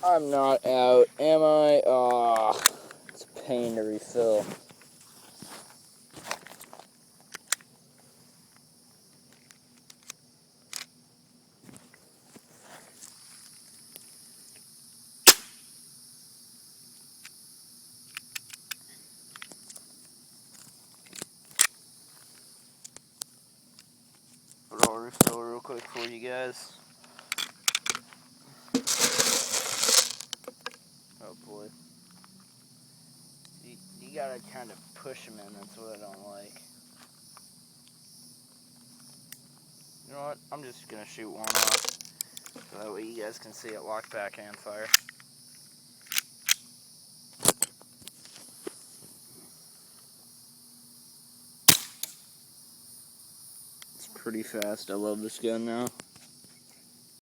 I'm not out, am I? Ah, it's a pain to refill. But I'll refill real quick for you guys. Oh boy. You gotta kind of push them in, that's what I don't like. You know what, I'm just gonna shoot one off, so that way you guys can see it lock back and fire. It's pretty fast, I love this gun now.